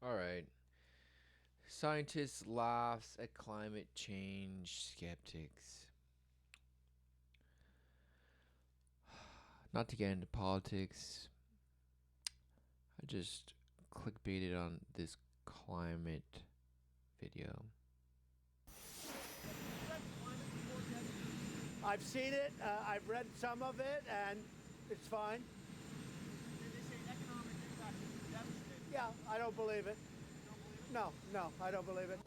All right. Scientists laughs at climate change skeptics. Not to get into politics, I just clickbaited on this climate video. I've seen it, I've read some of it, and it's fine. Yeah, I don't believe it. No, I don't believe it.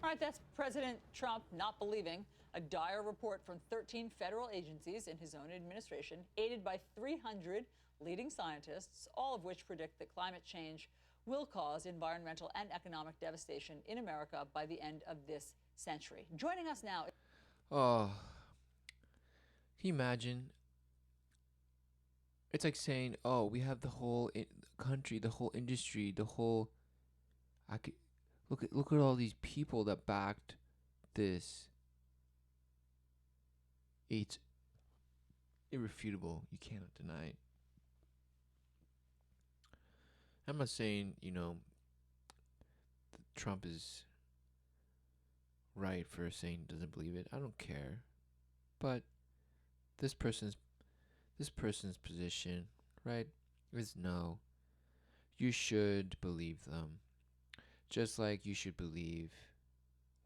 All right, that's President Trump not believing a dire report from 13 federal agencies in his own administration, aided by 300 leading scientists, all of which predict that climate change will cause environmental and economic devastation in America by the end of this century. Joining us now. Oh, can you imagine? It's like saying, "Oh, we have the whole country, the whole industry, the whole." I could look at all these people that backed this. It's irrefutable. You cannot deny it. I'm not saying Trump is right for saying he doesn't believe it. I don't care, but this person's position, right, is no. You should believe them. Just like you should believe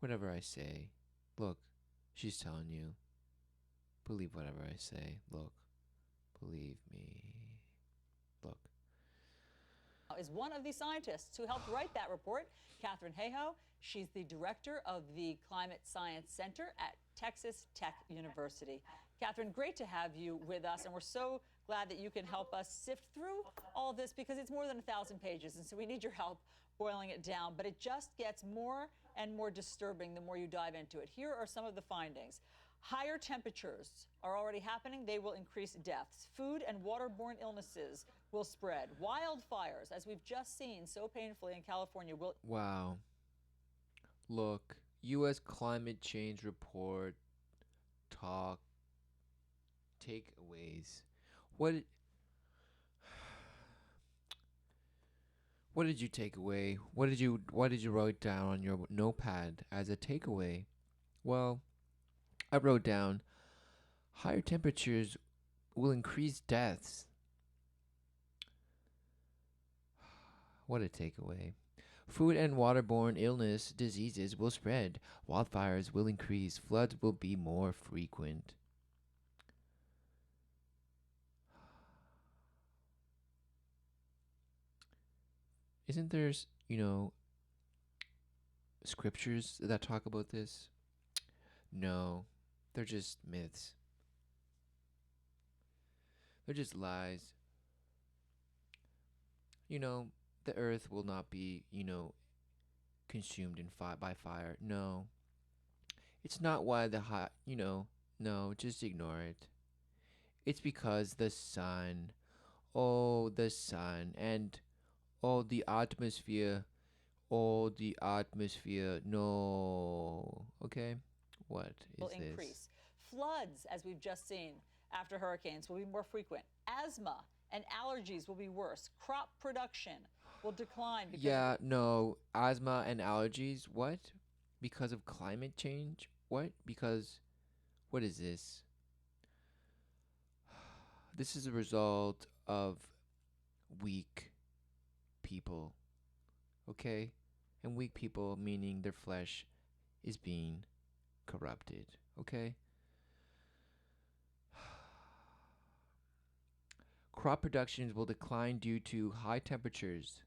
whatever I say. Look, she's telling you. Believe whatever I say. Look, believe me. Look. Is one of the scientists who helped write that report, Catherine Hale. She's the director of the Climate Science Center at Texas Tech University. Catherine, great to have you with us, and we're so glad that you can help us sift through all of this because it's more than 1,000 pages, and so we need your help boiling it down. But it just gets more and more disturbing the more you dive into it. Here are some of the findings. Higher temperatures are already happening. They will increase deaths. Food and waterborne illnesses will spread. Wildfires, as we've just seen so painfully in California, will... Wow. Look, U.S. climate change report, talk, takeaways. What did you take away? What did you write down on your notepad as a takeaway? Well, I wrote down higher temperatures will increase deaths. What a takeaway. Food and waterborne illness diseases will spread. Wildfires will increase. Floods will be more frequent. Isn't there, scriptures that talk about this? No, they're just myths. They're just lies. The earth will not be, consumed by fire. No. It's not why the hot, no, just ignore it. It's because the sun, the sun, and the atmosphere, the atmosphere, no. Okay? What is will this? Increase. Floods, as we've just seen after hurricanes, will be more frequent. Asthma and allergies will be worse. Crop production will decline. Yeah, no. Asthma and allergies, what? Because of climate change? What? Because, what is this? This is a result of weak people. Okay? And weak people meaning their flesh is being corrupted. Okay? Crop productions will decline due to high temperatures,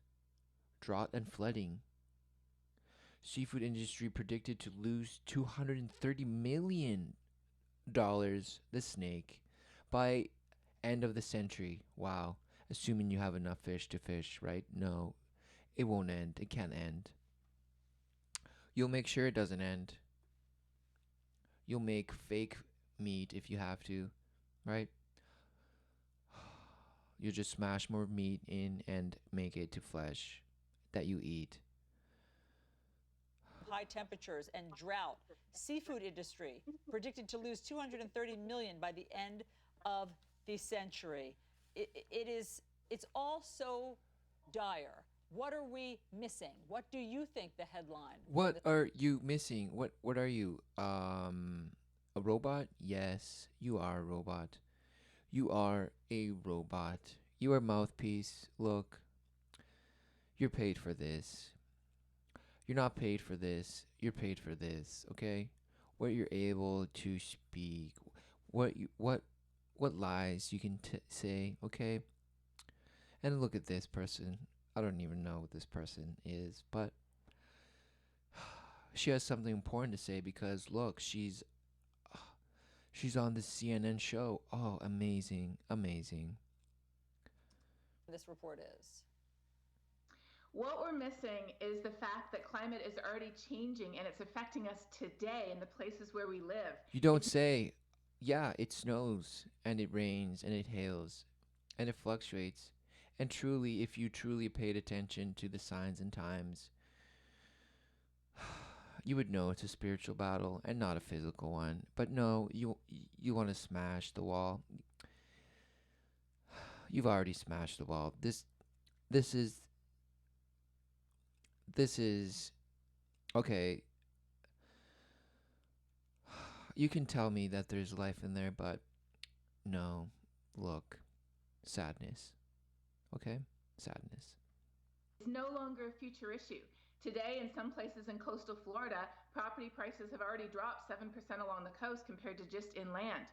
drought, and flooding. Seafood industry predicted to lose $230 million, the snake, by end of the century. Wow. Assuming you have enough fish to fish, right? No, it won't end. It can't end. You'll make sure it doesn't end. You'll make fake meat if you have to, right? You just smash more meat in and make it to flesh that you eat. High temperatures and drought. Seafood industry predicted to lose $230 million by the end of the century. It's all so dire. What are we missing? What do you think the headline? What are you missing? What are you? A robot? Yes, you are a robot. You are a robot. You are mouthpiece. Look, you're paid for this. You're not paid for this. You're paid for this, okay? What you're able to speak, what lies you can say, okay? And look at this person. I don't even know what this person is, but she has something important to say because look, she's on the CNN show. Oh, amazing, amazing. This report is. What we're missing is the fact that climate is already changing and it's affecting us today in the places where we live. You don't say, yeah, it snows and it rains and it hails and it fluctuates. And truly, if you truly paid attention to the signs and times, you would know it's a spiritual battle and not a physical one. But no, you want to smash the wall. You've already smashed the wall. This is this is okay. You can tell me that there's life in there, but no. Look, sadness. Okay? Sadness. It's no longer a future issue. Today, in some places in coastal Florida, property prices have already dropped 7% along the coast compared to just inland.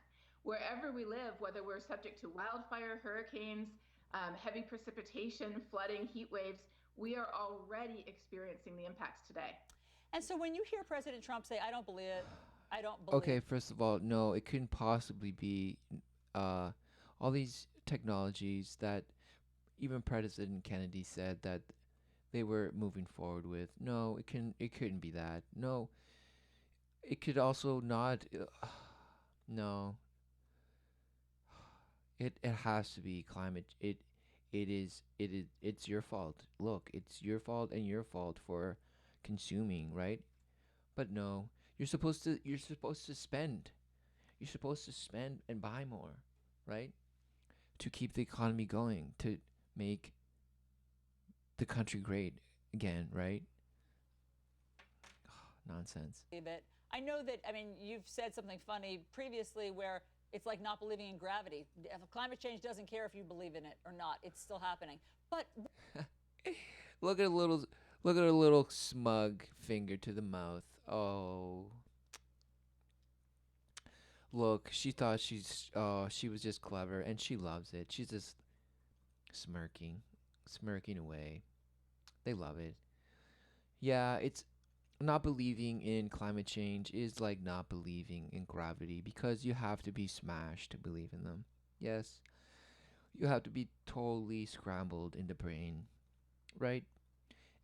Wherever we live, whether we're subject to wildfire, hurricanes, heavy precipitation, flooding, heat waves, we are already experiencing the impacts today. And so when you hear President Trump say, I don't believe it, I don't believe Okay, first of all, no, it couldn't possibly be all these technologies that even President Kennedy said that they were moving forward with. No, it couldn't be that. No. It could also not no. It has to be climate. It's your fault. Look, it's your fault and your fault for consuming, right? But no, you're supposed to spend. You're supposed to spend and buy more, right? To keep the economy going, to make the country great again, right? Nonsense. it. I know that, I mean, you've said something funny previously where it's like not believing in gravity. If climate change doesn't care if you believe in it or not, it's still happening. But Look at a little smug finger to the mouth. Oh. Look, she thought she was just clever and she loves it. She's just smirking away. They love it. Yeah, it's not believing in climate change is like not believing in gravity because you have to be smashed to believe in them. Yes, you have to be totally scrambled in the brain, right?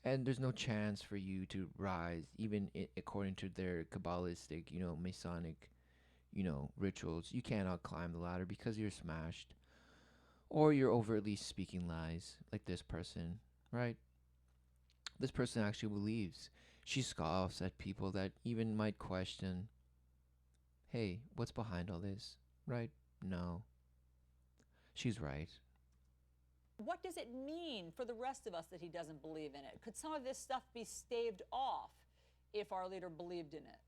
And there's no chance for you to rise, even according to their Kabbalistic, Masonic, rituals. You cannot climb the ladder because you're smashed. Or you're overtly speaking lies, like this person, right? This person actually believes. She scoffs at people that even might question, hey, what's behind all this, right? No. She's right. what does it mean for the rest of us that he doesn't believe in it? Could some of this stuff be staved off if our leader believed in it?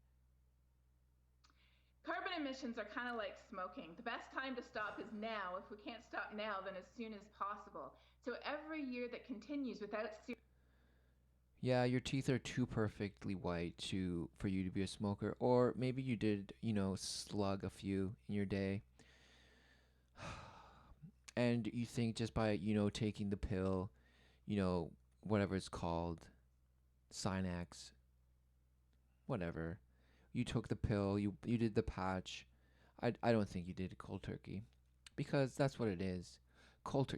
Carbon emissions are kind of like smoking. The best time to stop is now. If we can't stop now, then as soon as possible. So every year that continues without Yeah, your teeth are too perfectly white for you to be a smoker, or maybe you did, slug a few in your day. And you think just by, taking the pill, whatever it's called, Sinax, whatever. You took the pill, you did the patch. I don't think you did cold turkey because that's what it is.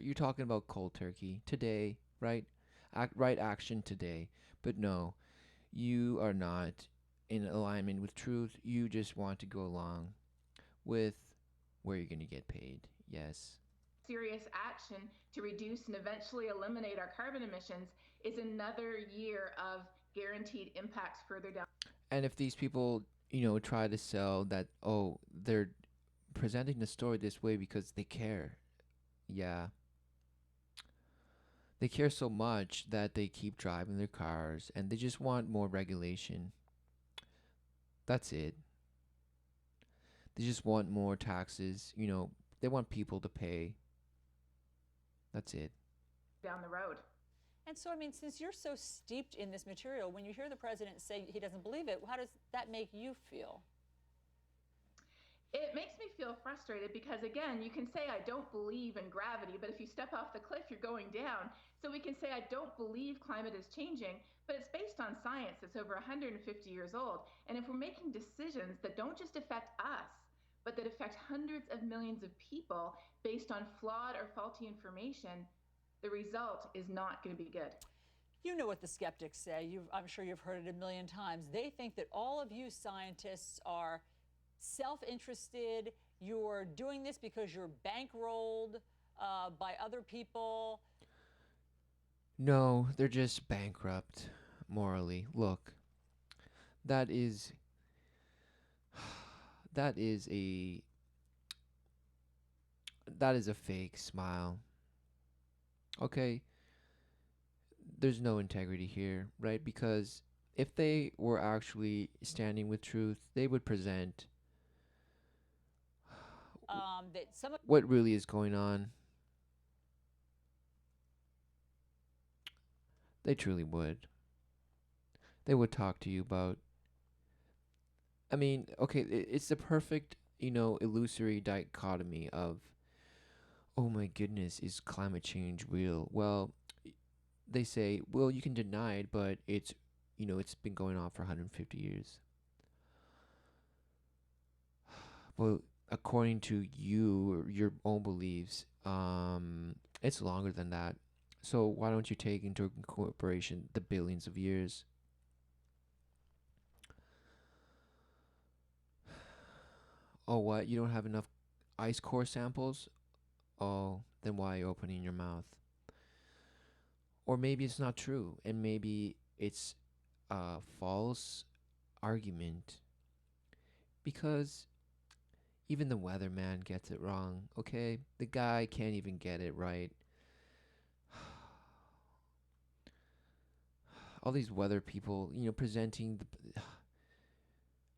You're talking about cold turkey today, right? Right action today. But no, you are not in alignment with truth. You just want to go along with where you're going to get paid. Yes. serious action to reduce and eventually eliminate our carbon emissions is another year of guaranteed impacts further down. And if these people, try to sell that, oh, they're presenting the story this way because they care. Yeah. They care so much that they keep driving their cars and they just want more regulation. That's it. They just want more taxes. They want people to pay. That's it. Down the road. And so, I mean, since you're so steeped in this material, when you hear the president say he doesn't believe it, how does that make you feel? It makes me feel frustrated because, again, you can say I don't believe in gravity, but if you step off the cliff, you're going down. So we can say I don't believe climate is changing, but it's based on science that's over 150 years old. And if we're making decisions that don't just affect us, but that affect hundreds of millions of people based on flawed or faulty information, the result is not going to be good. You know what the skeptics say. I'm sure you've heard it a million times. They think that all of you scientists are self-interested. You're doing this because you're bankrolled by other people. No, they're just bankrupt morally. Look, that is a fake smile. Okay? There's no integrity here, right? Because if they were actually standing with truth, they would present what really is going on. They truly would. They would talk to you about. I mean, okay, it's the perfect, illusory dichotomy of, oh my goodness, is climate change real? Well, they say, well, you can deny it, but it's been going on for 150 years. Well, according to you or your own beliefs, it's longer than that. So why don't you take into incorporation the billions of years? Oh, what? You don't have enough ice core samples? Oh, then why are you opening your mouth? Or maybe it's not true, and maybe it's a false argument. Because even the weatherman gets it wrong, okay? The guy can't even get it right. All these weather people, presenting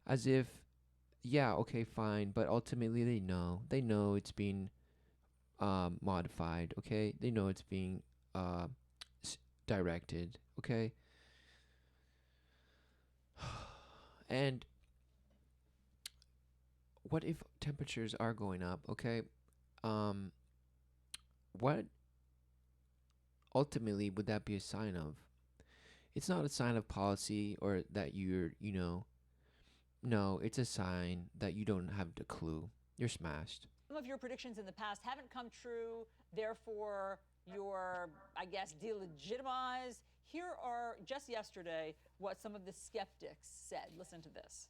as if, yeah, okay, fine, but ultimately they know it's being modified, okay? They know it's being directed, okay? And what if temperatures are going up, okay? What ultimately would that be a sign of? It's not a sign of policy or that you're, no, it's a sign that you don't have the clue. You're smashed. Some of your predictions in the past haven't come true, therefore you're, I guess, delegitimized. Here are, just yesterday, what some of the skeptics said. Listen to this.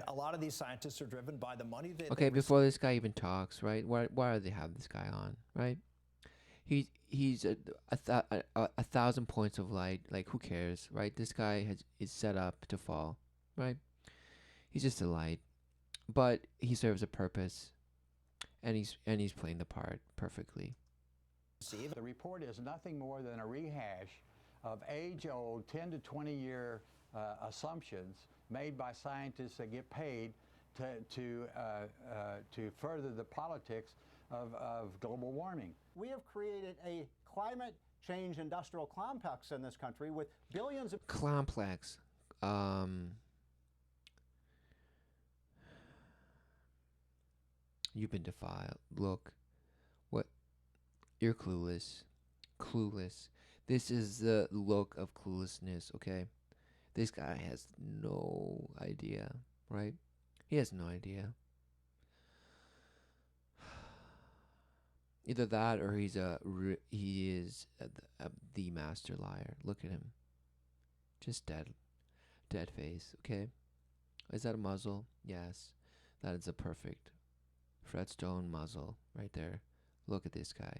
A lot of these scientists are driven by the money that okay, before this guy even talks, right? Why do they have this guy on, right? He's a thousand points of light. Like, who cares, right? This guy is set up to fall, right? He's just a light, but he serves a purpose, and he's playing the part perfectly. The report is nothing more than a rehash of age-old 10 to 20-year assumptions made by scientists that get paid to further the politics of global warming. We have created a climate change industrial complex in this country with billions of... Complex. You've been defiled. Look. What? You're clueless. Clueless. This is the look of cluelessness, okay? This guy has no idea, right? He has no idea. Either that or he is the master liar. Look at him. Just dead face, okay? Is that a muzzle? Yes. That is a perfect Fred Stone muzzle right there. Look at this guy.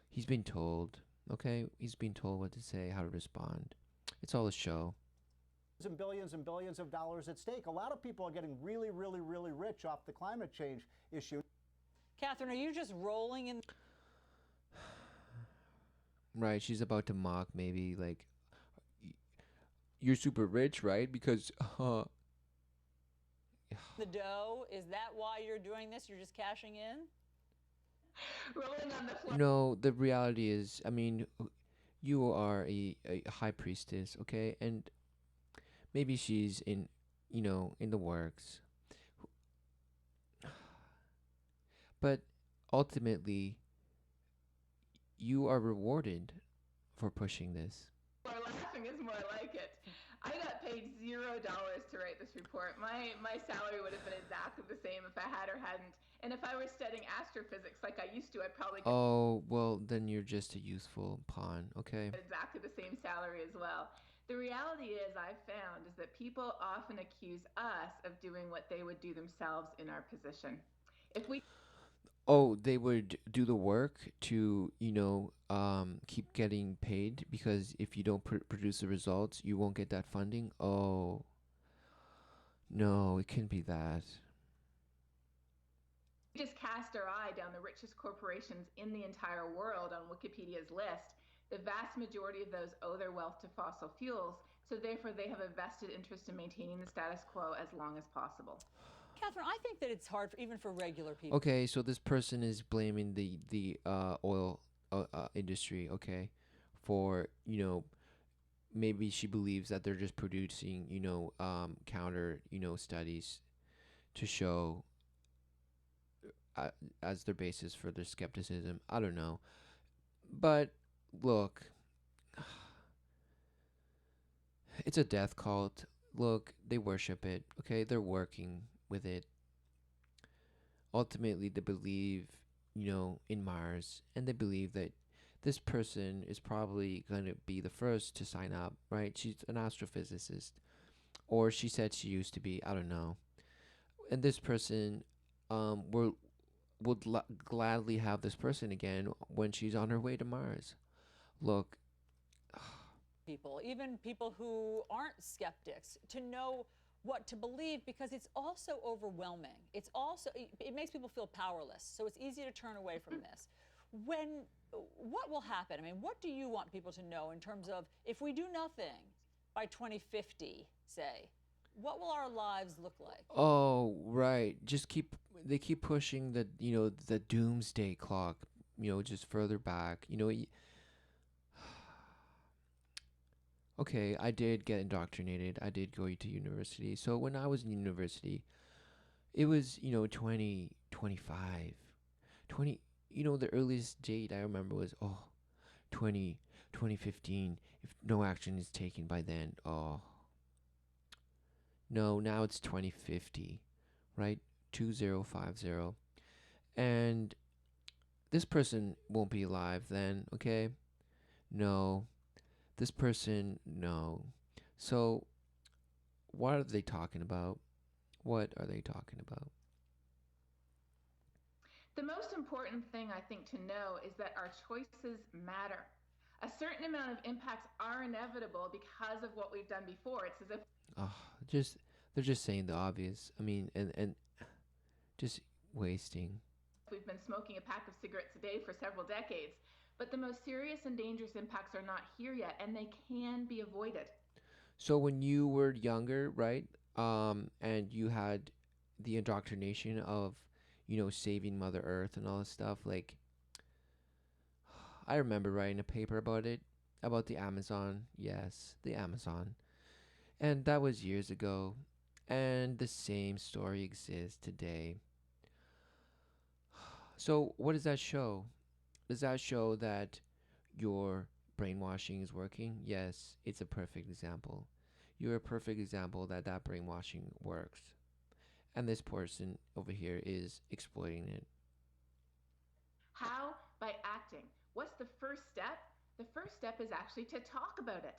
He's been told, okay? He's been told what to say, how to respond. It's all a show. And billions of dollars at stake. A lot of people are getting really, really, really rich off the climate change issue. Catherine, are you just rolling in? Right, she's about to mock maybe like y- you're super rich, right? Because The dough, is that why you're doing this? You're just cashing in? Rolling on the floor. no, the reality is, I mean, you are a high priestess, okay? And maybe she's in, in the works. But ultimately, you are rewarded for pushing this. More laughing is more like it. I got paid $0 to write this report. My salary would have been exactly the same if I had or hadn't. And if I were studying astrophysics like I used to, I'd probably get Oh, well, then you're just a useful pawn, okay? exactly the same salary as well. The reality is, I've found, is that people often accuse us of doing what they would do themselves in our position. If we Oh, they would do the work to, keep getting paid because if you don't produce the results, you won't get that funding. Oh, no, it can't be that. just cast our eye down the richest corporations in the entire world on Wikipedia's list, the vast majority of those owe their wealth to fossil fuels, so therefore they have a vested interest in maintaining the status quo as long as possible. Catherine, I think that it's hard even for regular people. Okay, so this person is blaming the oil industry, okay, for maybe she believes that they're just producing counter studies to show uh, as their basis for their skepticism. I don't know, but look, it's a death cult. Look, they worship it. Okay, they're working with it. Ultimately, they believe, in Mars, and they believe that this person is probably going to be the first to sign up, right? She's an astrophysicist, or she said she used to be. I don't know. And this person, would gladly have this person again when she's on her way to Mars. Look, People, even people who aren't skeptics, to know what to believe because it's also overwhelming. It makes people feel powerless. So it's easy to turn away from this. What will happen? I mean, what do you want people to know in terms of if we do nothing by 2050, say, what will our lives look like? oh, right. They keep pushing the doomsday clock, just further back. Okay, I did get indoctrinated. I did go to university. So when I was in university, it was, 2025. 20, the earliest date I remember was, 2015. If no action is taken by then, oh. No, now it's 2050, right? 2050. And this person won't be alive then, okay? No. This person, no. So, what are they talking about? What are they talking about? The most important thing I think to know is that our choices matter. A certain amount of impacts are inevitable because of what we've done before. It's as if Oh, they're just saying the obvious. I mean, and just wasting. we've been smoking a pack of cigarettes a day for several decades. But the most serious and dangerous impacts are not here yet, and they can be avoided. So when you were younger, right? And you had the indoctrination of, saving Mother Earth and all this stuff, like I remember writing a paper about it, about the Amazon. Yes, the Amazon. And that was years ago. And the same story exists today. So, what does that show? Does that show that your brainwashing is working? Yes, it's a perfect example. You're a perfect example that that brainwashing works. And this person over here is exploiting it. How? By acting. What's the first step? The first step is actually to talk about it.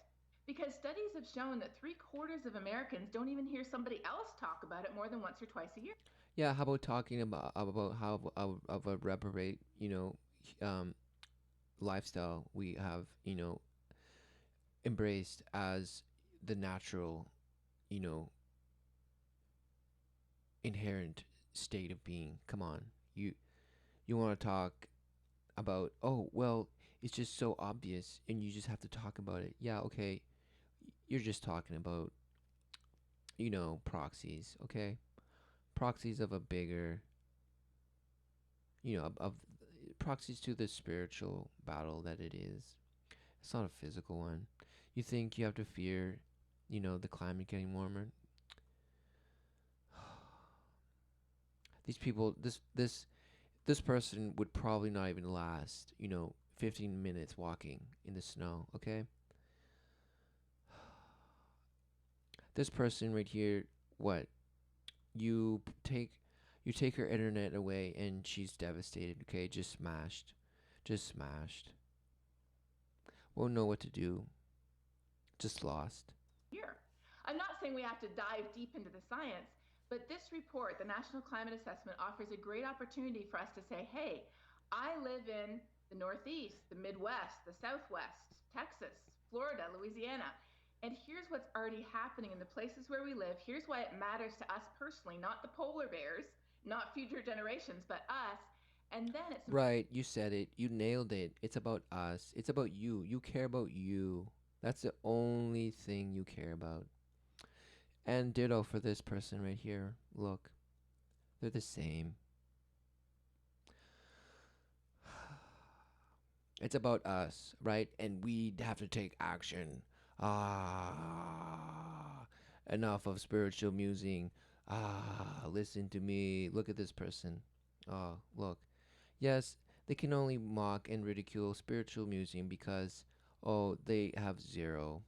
Because studies have shown that 3/4 of Americans don't even hear somebody else talk about it more than once or twice a year. Yeah, how about talking about how of a reprobate, lifestyle we have, embraced as the natural, you know, inherent state of being. Come on. You want to talk about, oh, well, it's just so obvious, and you just have to talk about it. Yeah, okay, you're just talking about, proxies, okay? Proxies of a bigger, of proxies to the spiritual battle that it is. It's not a physical one. You think you have to fear, the climate getting warmer? These people, this person would probably not even last, 15 minutes walking in the snow, okay? This person right here, what? You take her internet away and she's devastated, okay? Just smashed. Just smashed. Won't know what to do. Just lost. Here. I'm not saying we have to dive deep into the science, but this report, the National Climate Assessment, offers a great opportunity for us to say, hey, I live in the Northeast, the Midwest, the Southwest, Texas, Florida, Louisiana. And here's what's already happening in the places where we live. Here's why it matters to us personally, not the polar bears, not future generations, but us. And then it's right. You said it. You nailed it. It's about us. It's about you. You care about you. That's the only thing you care about. And ditto for this person right here. Look, they're the same. It's about us, right? And we have to take action. Enough of spiritual musing. Listen to me. Look at this person. Look. Yes, they can only mock and ridicule spiritual musing because, they have zero.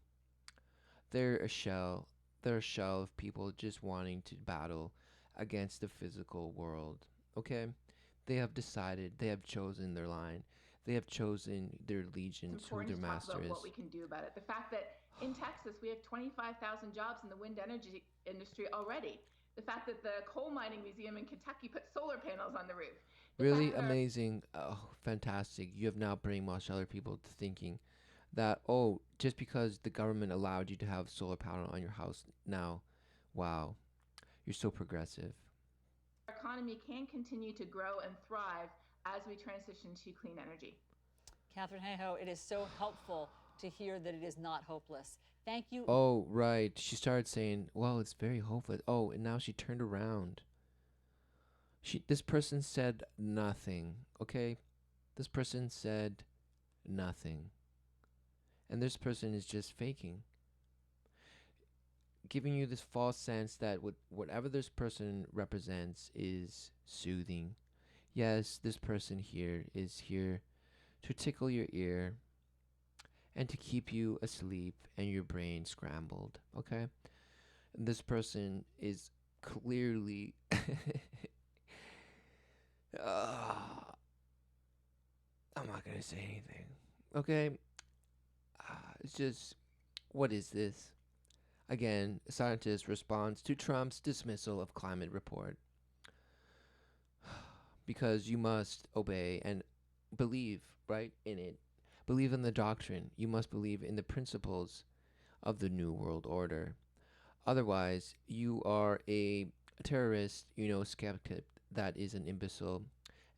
They're a shell. They're a shell of people just wanting to battle against the physical world. Okay? They have decided, they have chosen their line. They have chosen their allegiance, who their important to talk master about is. what we can do about it. The fact that in Texas we have 25,000 jobs in the wind energy industry already. The fact that the coal mining museum in Kentucky put solar panels on the roof. Really amazing. Oh, fantastic. You have now brainwashed other people to thinking that, just because the government allowed you to have solar panel on your house now, wow, you're so progressive. Our economy can continue to grow and thrive as we transition to clean energy. Catherine Hayhoe, it is so helpful to hear that it is not hopeless. Thank you. Oh, right. She started saying, well, it's very hopeless. Oh, and now she turned around. This person said nothing, okay? This person said nothing. And this person is just faking. Giving you this false sense that whatever this person represents is soothing. Yes, this person here is here to tickle your ear and to keep you asleep and your brain scrambled, okay? And this person is clearly I'm not going to say anything, okay? It's just, what is this? Again, scientist responds to Trump's dismissal of climate report. Because you must obey and believe, right, in it. Believe in the doctrine. You must believe in the principles of the New World Order. Otherwise, you are a terrorist, skeptic that is an imbecile,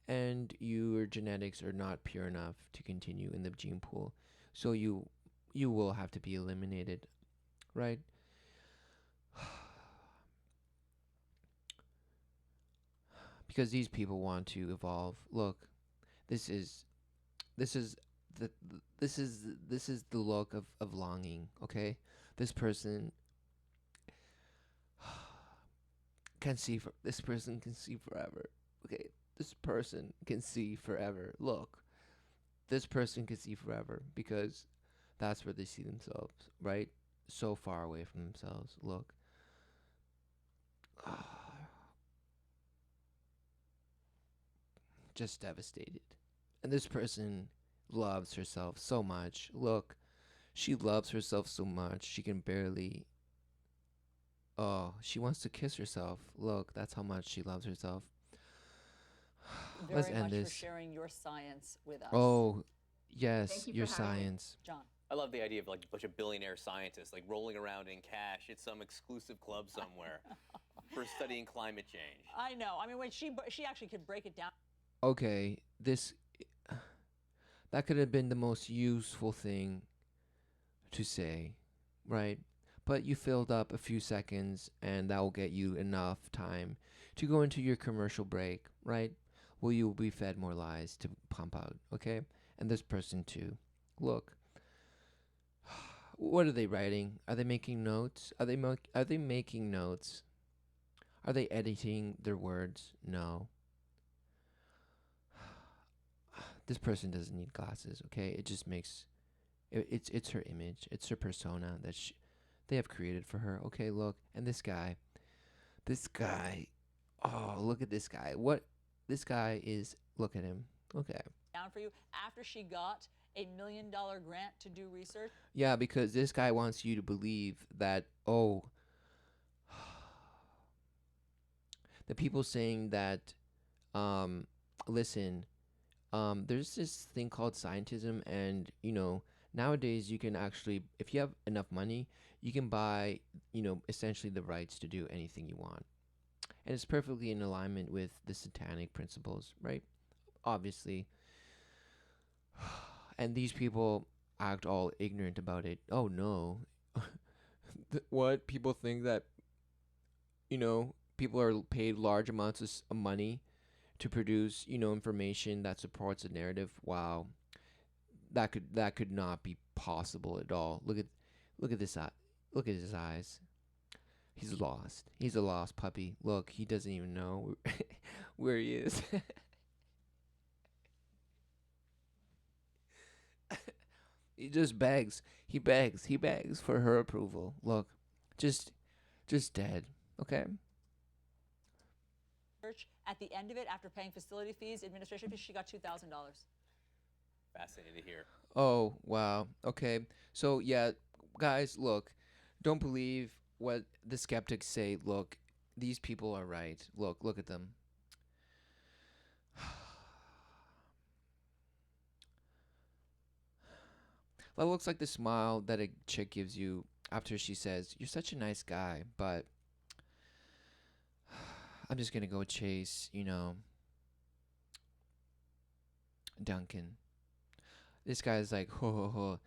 and your genetics are not pure enough to continue in the gene pool. So you will have to be eliminated, right? Because these people want to evolve. Look, this is the look of longing, okay? This person this person can see forever. Okay? This person can see forever. Look. This person can see forever because that's where they see themselves, right? So far away from themselves. Look. Just devastated. And this person loves herself so much. Look, she loves herself so much. She can barely. She wants to kiss herself. Look, that's how much she loves herself. Let's end Very much this. for sharing your science with us. Oh, yes, Thank you your for having me. science. John. I love the idea of like a bunch of billionaire scientists like rolling around in cash at some exclusive club somewhere for studying climate change. I know. I mean, when she actually could break it down. Okay, this That could have been the most useful thing to say, right? But you filled up a few seconds, and that will get you enough time to go into your commercial break, right? Well, you will be fed more lies to pump out, okay? And this person too. Look, what are they writing? Are they making notes? Are they making notes? Are they editing their words? No. This person doesn't need glasses, okay? It just makes it's her image, it's her persona that they have created for her. Okay, look, and this guy, oh, look at this guy. What this guy is, look at him. Okay. Down for you after she got $1 million grant to do research. Yeah, because this guy wants you to believe that, oh, the people saying that, listen, there's this thing called scientism, and nowadays you can actually, if you have enough money, you can buy, essentially the rights to do anything you want, and it's perfectly in alignment with the satanic principles, right? Obviously. And these people act all ignorant about it. Oh no. What? People think that, people are paid large amounts of money to produce, information that supports a narrative. Wow. That could not be possible at all. Look at this eye. Look at his eyes. He's lost. He's a lost puppy. Look, he doesn't even know where he is. He just begs. He begs for her approval. Look, just dead. Okay? At the end of it, after paying facility fees, administration fees, she got $2,000. Fascinating to hear. Oh, wow. Okay. So, yeah, guys, look, don't believe what the skeptics say. Look, these people are right. Look at them. That looks like the smile that a chick gives you after she says, "You're such a nice guy, but I'm just gonna go chase, Duncan." This guy's like, ho ho ho.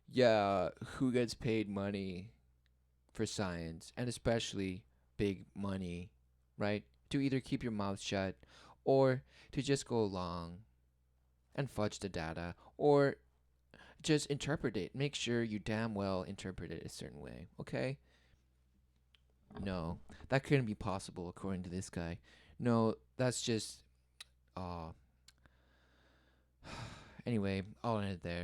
Yeah, who gets paid money for science, and especially big money, right? To either keep your mouth shut or to just go along and fudge the data, or just interpret it. Make sure you damn well interpret it a certain way, okay? No, that couldn't be possible according to this guy. No, that's just, anyway, I'll end it there.